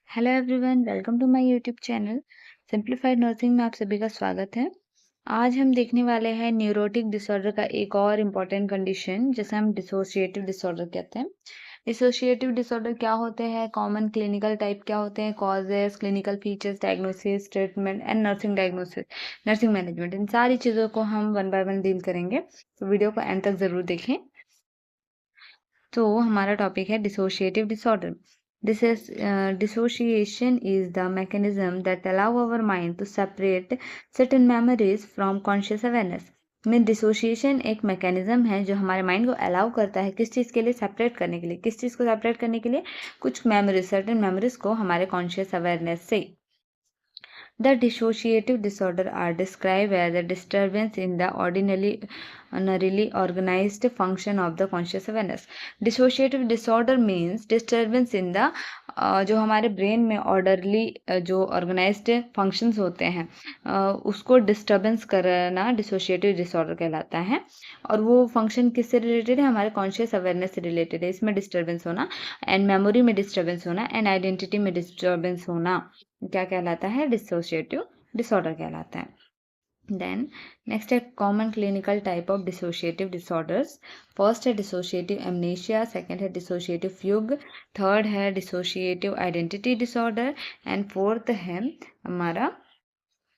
Hello everyone, welcome to my YouTube channel simplified nursing में आप सभी का स्वागत है। आज हम देखने वाले हैं न्यूरोटिक डिसऑर्डर का एक और इम्पॉर्टेंट कंडीशन जिसे हम डिसोशिएटिव डिसऑर्डर कहते हैं। डिसोशिएटिव डिसऑर्डर क्या होते हैं, कॉमन क्लिनिकल टाइप क्या होते हैं, causes, clinical features, diagnosis, treatment and nursing diagnosis, nursing management, इन सारी चीज़ों को हम वन बाय वन डील करेंगे। तो वीडियो को एंड तक ज़रूर देखें। तो हमारा टॉपिक है dissociative disorder. Dissociation is the mechanism that allow our mind to separate certain memories from conscious awareness. में डिसोशिएशन एक मैकेनिज्म है जो हमारे माइंड को अलाउ करता है किस चीज़ के लिए सेपरेट करने के लिए, किस चीज़ को सेपरेट करने के लिए, कुछ मेमोरीज, सर्टेन मेमोरीज को हमारे कॉन्शियस अवेयरनेस से। The dissociative disorder are described as a disturbance in the ordinarily organized function of the conscious awareness. Dissociative disorder means disturbance in the जो हमारे ब्रेन में ऑर्डरली जो ऑर्गेनाइज्ड फंक्शंस होते हैं उसको डिस्टर्बेंस करना डिसोशिएटिव डिसऑर्डर कहलाता है। और वो फंक्शन किससे रिलेटेड है, हमारे कॉन्शियस अवेयरनेस से रिलेटेड है। इसमें डिस्टर्बेंस होना एंड मेमोरी में डिस्टर्बेंस होना एंड आइडेंटिटी में डिस्टर्बेंस होना क्या कहलाता है, डिसोशिएटिव डिसऑर्डर कहलाता है। देन नेक्स्ट है common clinical type of dissociative disorders. First है डिसोशिएटिव एमनेशिया, सेकंड है डिसोशिएटिव फ्यूग, थर्ड है dissociative identity disorder and fourth है हमारा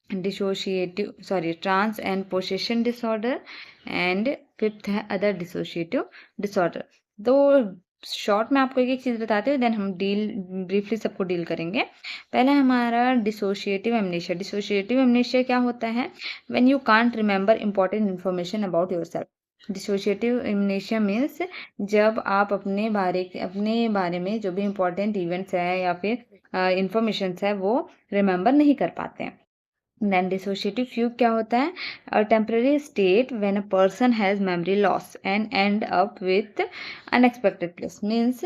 trance and possession disorder and fifth है अदर डिसोशिएटिव डिसऑर्डर। तो शॉर्ट में आपको एक चीज़ बताते हुए देन हम ब्रीफली सबको डील करेंगे। पहला हमारा डिसोशिएटिव एमनेशिया। डिसोशिएटिव एमनेशिया क्या होता है, when you can't remember important information about yourself. Dissociative amnesia means जब आप अपने बारे में जो भी इम्पोर्टेंट इवेंट्स है या फिर इंफॉर्मेशन है वो रिमेंबर नहीं कर पाते हैं। देन डिसोशिएटिव फ्यूग क्या होता है, a temporary state when a person has memory loss and up with unexpected place. Means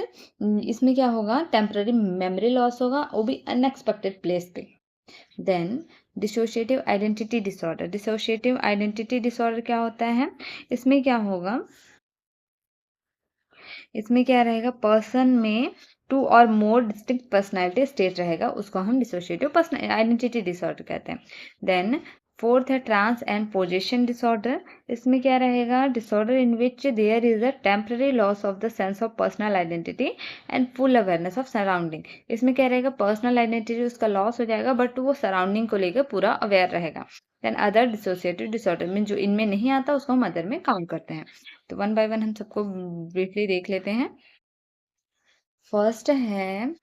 इसमें क्या होगा, टेम्पररी मेमोरी लॉस होगा, वो भी अनएक्सपेक्टेड प्लेस पे। Then dissociative identity disorder. Dissociative identity disorder क्या होता है, इसमें क्या होगा, इसमें क्या रहेगा, पर्सन में टू और मोर डिस्टिंक्ट पर्सनैलिटी स्टेट रहेगा, उसको हम डिसोशिएटिव पर्सन आइडेंटिटी डिसऑर्डर कहते हैं। देन फोर्थ है ट्रांस एंड पोजेशन डिसऑर्डर। इसमें क्या रहेगा, disorder in which there is a temporary loss of the sense of personal identity and full awareness of surrounding. इसमें क्या रहेगा, पर्सनल आइडेंटिटी उसका लॉस हो जाएगा बट वो सराउंडिंग को लेकर पूरा अवेयर रहेगा। देन अदर डिसोशिएटिव डिसऑर्डर में जो इनमें नहीं आता उसको हम अदर में काउंट करते हैं। तो वन बाय वन हम सबको ब्रीफली देख लेते हैं। फर्स्ट है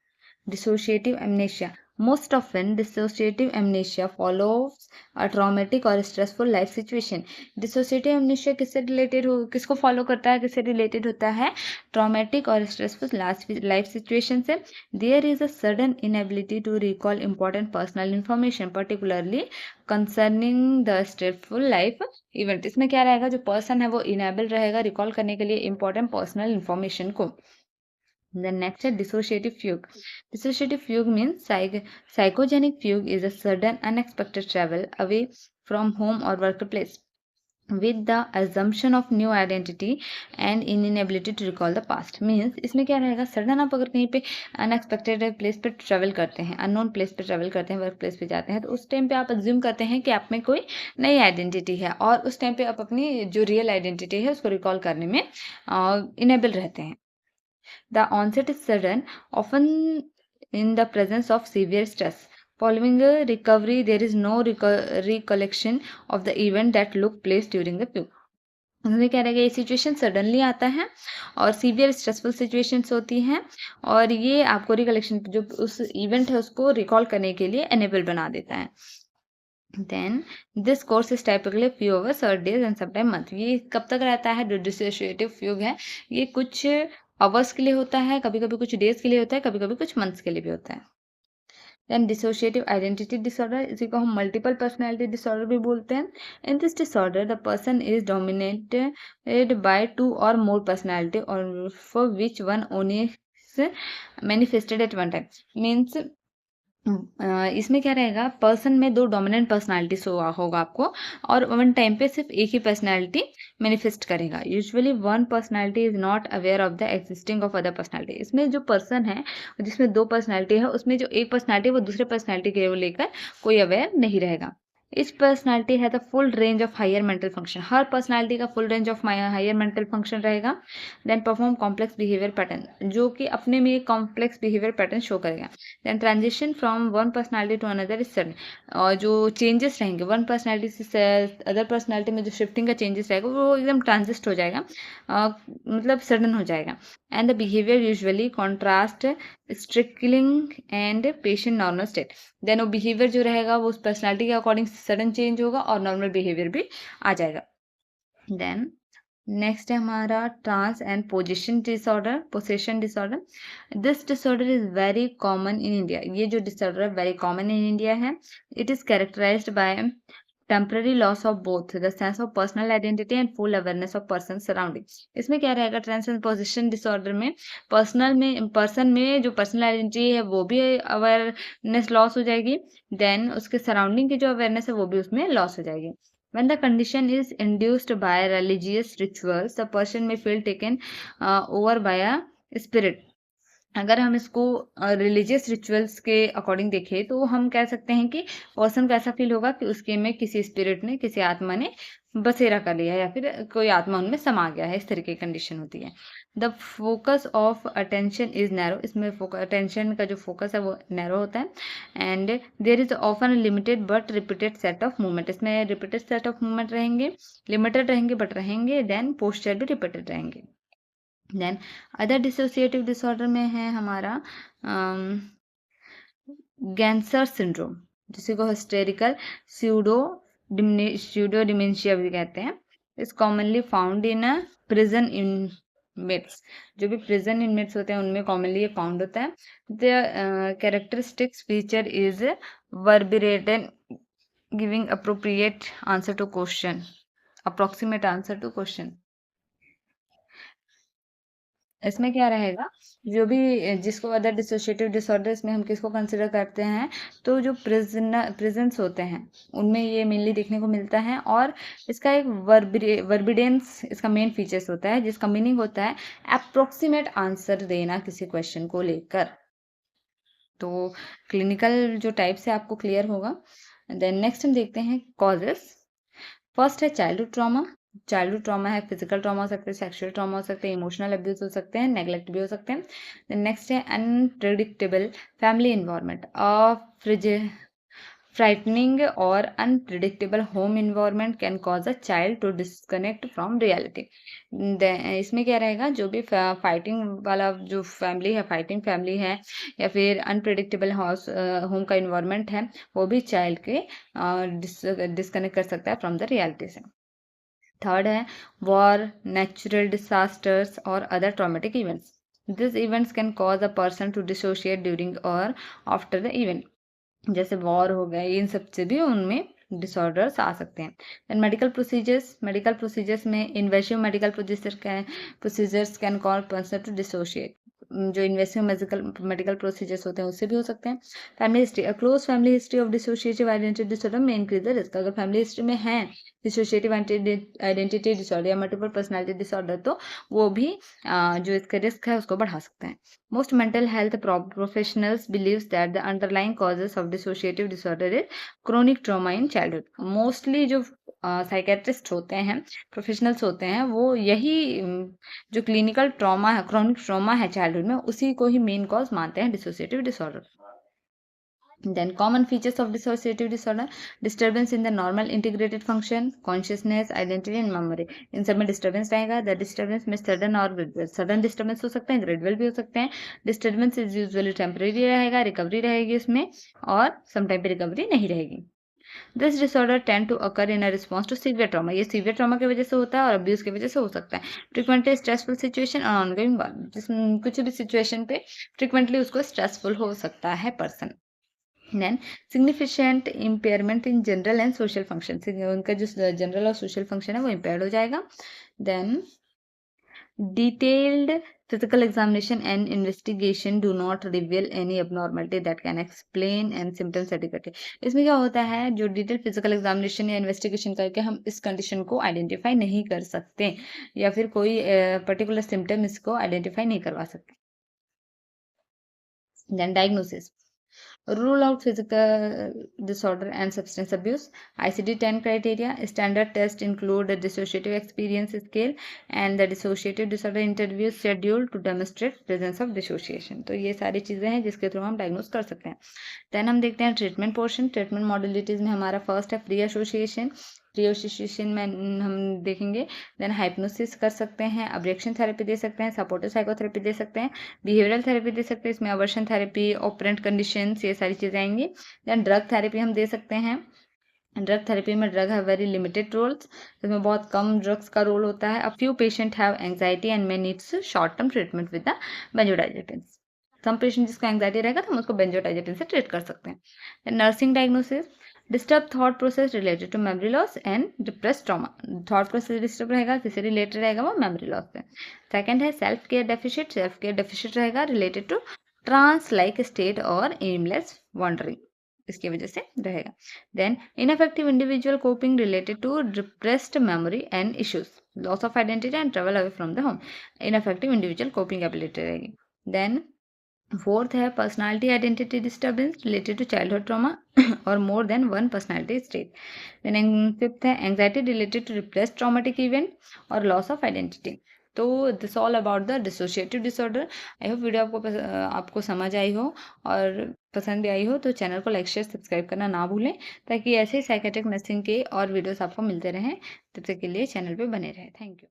dissociative amnesia. Most often dissociative amnesia follows a traumatic और stressful life situation. Dissociative amnesia किसको फॉलो करता है, किससे रिलेटेड होता है, ट्रॉमेटिक और स्ट्रेसफुल लाइफ सिचुएशन से। There is a sudden inability to recall important personal information particularly concerning the stressful life event. इसमें क्या रहेगा, जो पर्सन है वो इनेबल रहेगा रिकॉल करने के लिए इंपॉर्टेंट पर्सनल इंफॉर्मेशन को। Then next is dissociative fugue. Dissociative fugue means psychogenic fugue is a sudden unexpected travel away from home or workplace with the assumption of new identity and inability to recall the past. Means इसमें क्या रहेगा, sudden आप अगर कहीं पे unexpected place पे travel करते हैं, अननोन प्लेस पे ट्रेवल करते हैं, वर्क प्लेस पे जाते हैं, तो उस टाइम पे आप एज्यूम करते हैं कि आप में कोई नई आइडेंटिटी है और उस टाइम पे आप अपनी जो रियल आइडेंटिटी है उसको रिकॉल करने में इनेबल रहते हैं। The onset is sudden, often in the presence of severe stress. Following a recovery, there is no recollection of the event that took place during the fugue. उसमें क्या रहेगा, ये सिचुएशन सडनली आता है और सीवियर स्ट्रेसफुल सिचुएशंस होती हैं और ये आपको रिकलेक्शन जो उस इवेंट है उसको रिकॉल करने के लिए एनेबल बना देता है। Then this course is typically few hours और डेज एंड समटाइम मंथ। ये कब तक रहता है, जो डिसोशिएटिव फ्यूग है ये कुछ आवर्स के लिए होता है, कभी कभी कुछ डेज के लिए होता है, कभी कभी कुछ मंथ्स के लिए भी होता है। देन डिसोशिएटिव आइडेंटिटी डिसऑर्डर, इसी को हम मल्टीपल पर्सनैलिटी डिसऑर्डर भी बोलते हैं। In this disorder the person is dominated by two और मोर पर्सनैलिटी और for which one only manifested at one time. Means इसमें क्या रहेगा, पर्सन में 2 डोमिनेंट पर्सनैलिटी शो होगा आपको, और वन टाइम पे सिर्फ एक ही पर्सनैलिटी मैनिफेस्ट करेगा। Usually one personality is not aware of the existing of other personality. इसमें जो पर्सन है जिसमें 2 पर्सनैलिटी है, उसमें जो एक पर्सनैलिटी है वो दूसरे पर्सनैलिटी को लेकर कोई अवेयर नहीं रहेगा। इच पर्सनैलिटी है the full range of higher mental function. हर पर्सनैलिटी का full range of higher mental function रहेगा। Then perform complex behaviour pattern, जो कि अपने में एक कॉम्प्लेक्स बिहेवियर पैटर्न शो करेगा। Then transition from one personality to another is sudden, और जो चेंजेस रहेंगे वन पर्सनैलिटी से अदर पर्सनैलिटी में जो शिफ्टिंग का चेंजेस रहेगा वो एकदम ट्रांजिस्ट हो जाएगा, मतलब सडन हो जाएगा। And the behaviour usually contrast strikingly and patient normal state. Then वो बिहेवियर जो रहेगा वो उस पर्सनैलिटी के अकॉर्डिंग सडन चेंज होगा और नॉर्मल बिहेवियर भी आ जाएगा। देन नेक्स्ट है हमारा trance and possession disorder. This disorder is very common in India. ये जो डिसऑर्डर है वेरी कॉमन इन इंडिया है। It is characterized by temporary loss of both the sense of personal identity and full awareness of person surrounding. इसमें क्या रहेगा, trance and possession disorder में person में जो पर्सनल आइडेंटिटी है वो भी अवेयरनेस लॉस हो जाएगी। देन उसके सराउंडिंग की जो अवेयरनेस है वो भी उसमें लॉस हो जाएगी। When the condition is induced by religious rituals, the person may feel taken over by a spirit. अगर हम इसको रिलीजियस रिचुअल्स के अकॉर्डिंग देखें तो हम कह सकते हैं कि पर्सन को ऐसा फील होगा कि उसके में किसी स्पिरिट ने, किसी आत्मा ने बसेरा कर लिया है या फिर कोई आत्मा उनमें समा गया है, इस तरह की कंडीशन होती है। The focus of attention is narrow. इसमें अटेंशन का जो फोकस है वो नैरो होता है। And there is often limited but repeated set of movement. इसमें रिपीटेड सेट ऑफ मूवमेंट रहेंगे, लिमिटेड रहेंगे बट रहेंगे। देन पोस्चर भी रिपीटेड रहेंगे। देन अदर डिसोसिएटिव डिसऑर्डर में है हमारा गैंसर सिंड्रोम, जिसे को हिस्टेरिकल स्यूडो डिमेंशिया भी कहते हैं। इस commonly found in prison inmates. जो भी प्रिजन इनमेट्स होते हैं उनमें कॉमनली ये फाउंड होता है। The characteristics feature is vorbeireden giving appropriate answer to question, approximate answer to question. इसमें क्या रहेगा, जो भी जिसको अदर डिसोसिएटिव डिसऑर्डर, इसमें हम किसको कंसिडर करते हैं, तो जो प्रेजेंस होते हैं उनमें ये मेनली देखने को मिलता है। और इसका एक वर्बिडेंस इसका मेन फीचर्स होता है, जिसका मीनिंग होता है अप्रोक्सीमेट आंसर देना किसी क्वेश्चन को लेकर। तो क्लिनिकल जो टाइप्स है आपको क्लियर होगा। देन नेक्स्ट हम देखते हैं कॉजेस। फर्स्ट है चाइल्डहुड ट्रॉमा। चाइल्डहुड ट्रॉमा है फिजिकल ट्रॉमा हो सकते हैं, सेक्सुअल ट्रॉमा हो सकते हैं, इमोशनल अब्यूज हो सकते हैं, नेग्लेक्ट भी हो सकते हैं। नेक्स्ट है अनप्रिडिक्टेबल फैमिली इन्वायरमेंट। फ्राइटनिंग और unpredictable home environment can cause a child to disconnect from reality. इसमें क्या रहेगा, जो भी फाइटिंग वाला जो फैमिली है, फाइटिंग फैमिली है, या फिर अनप्रिडिक्टेबल होम का इन्वायरमेंट है, वो भी चाइल्ड के डिस्कनेक्ट कर सकता है फ्रॉम द रियलिटी से। थर्ड है वॉर, नेचुरल डिसास्टर्स और other traumatic events. This events can cause a person to dissociate during और आफ्टर द इवेंट। जैसे वॉर हो गया, इन सब से भी उनमें डिसऑर्डर्स आ सकते हैं। देन मेडिकल प्रोसीजर्स में invasive medical procedures can cause person to dissociate. जो इन्वेसिव मेडिकल प्रोसीजर्स होते हैं उससे भी हो सकते हैं। Family history, close family history of dissociative identity disorder may increase the risk. अगर फैमिली हिस्ट्री में है डिसोशिएटिव आइडेंटिटी डिसऑर्डर या मल्टीपल पर्सनालिटी डिसऑर्डर, तो वो भी जो इसका रिस्क है उसको बढ़ा सकते हैं। Most mental health professionals believes that the underlying causes of dissociative disorder is chronic trauma in childhood. Mostly जो साइकेट्रिस्ट होते हैं, प्रोफेशनल्स होते हैं, वो यही जो क्लिनिकल ट्रॉमा है, क्रोनिक ट्रॉमा है चाइल्डहुड में, उसी को ही मेन कॉज मानते हैं dissociative disorder. Then common features of dissociative disorder: disturbance in the normal integrated function, consciousness, identity and memory. इन सब में डिस्टर्बेंस रहेगा। द डिस्टर्बेंस में सडन और ग्रेजुअल, सडन डिस्टर्बेंस हो सकते हैं, ग्रेजुअल भी हो सकते हैं। डिस्टर्बेंस इज यूजुअली टेम्परेरी रहेगा, रिकवरी रहेगी इसमें, और समटाइम पे रिकवरी नहीं रहेगी। This disorder tend to occur in a response to severe trauma. ये सीवियर ट्रॉमा की वजह से होता है और अब्यूज की वजह से हो सकता है। फ्रिक्वेंटली स्ट्रेसफुल सिचुएशन और ऑनगोइंग वन, कुछ भी सिचुएशन पे फ्रिक्वेंटली उसको स्ट्रेसफुल हो सकता है person. Then significant impairment in general and social function, उनका जो जनरल और सोशल फंक्शन है वो इम्पेयर्ड हो जाएगा। Then detailed Physical examination and investigation do not reveal any abnormality that can explain and symptoms adequately. इसमें क्या होता है, जो डिटेल फिजिकल एग्जामिनेशन या इन्वेस्टिगेशन करके हम इस कंडीशन को आइडेंटिफाई नहीं कर सकते या फिर कोई पर्टिकुलर सिम्टम इसको आइडेंटिफाई नहीं करवा सकते. Then diagnosis. Rule out physical disorder and substance abuse. ICD-10 criteria. Standard tests include a dissociative experience scale and the dissociative disorder interview schedule to demonstrate presence of dissociation. तो ये सारी चीज़ें हैं जिसके थ्रू हम डायग्नोस कर सकते हैं. देन हम देखते हैं ट्रीटमेंट पोर्शन. ट्रीटमेंट मॉडलिटीज़ में हमारा फर्स्ट है फ्री एसोसिएशन. फ्री एसोसिएशन में हम देखेंगे. देन हाइप्नोसिस कर सकते हैं, अब्जेक्शन थेरेपी दे सकते हैं, सपोर्टिव साइकोथेरेपी दे सकते हैं, बिहेवियरल थेरेपी दे सकते हैं. इसमें अवर्शन थेरेपी, ऑपरेंट कंडीशंस, ये सारी चीज़ें आएंगी. देन ड्रग थेरेपी हम दे सकते हैं. ड्रग थेरेपी में drug have very limited roles. इसमें बहुत कम ड्रग्स का रोल होता है. A few patient have anxiety and may needs short term treatment with the benzodiazepines. Some patient जिसको एंग्जाइटी रहेगा तो हम उसको बेंजोडाइजेपिन से ट्रीट कर सकते हैं. Nursing diagnosis. Disturb thought process related to memory loss and depress trauma. Thought process disturb रहेगा, किससे रिलेटेड रहेगा, वो मेमोरी लॉस से. सेकंड है self care deficit. Self care deficit रहेगा related to trance like state और एमलेस वॉन्डरिंग, इसकी वजह से रहेगा. Then ineffective individual coping related to depressed memory and issues, loss of identity and travel away from the home. Ineffective individual coping ability रहेगी. Then fourth है personality identity disturbance related to childhood trauma और more than one personality state. Then fifth है anxiety related to repressed traumatic event और loss of identity. तो this all about the dissociative disorder. I hope video आपको समझ आई हो और पसंद भी आई हो. तो चैनल को लाइक शेयर सब्सक्राइब करना ना भूलें ताकि ऐसे ही साइकेट्रिक नर्सिंग के और वीडियोस आपको मिलते रहें. तब तक के लिए चैनल पे बने रहें. Thank you.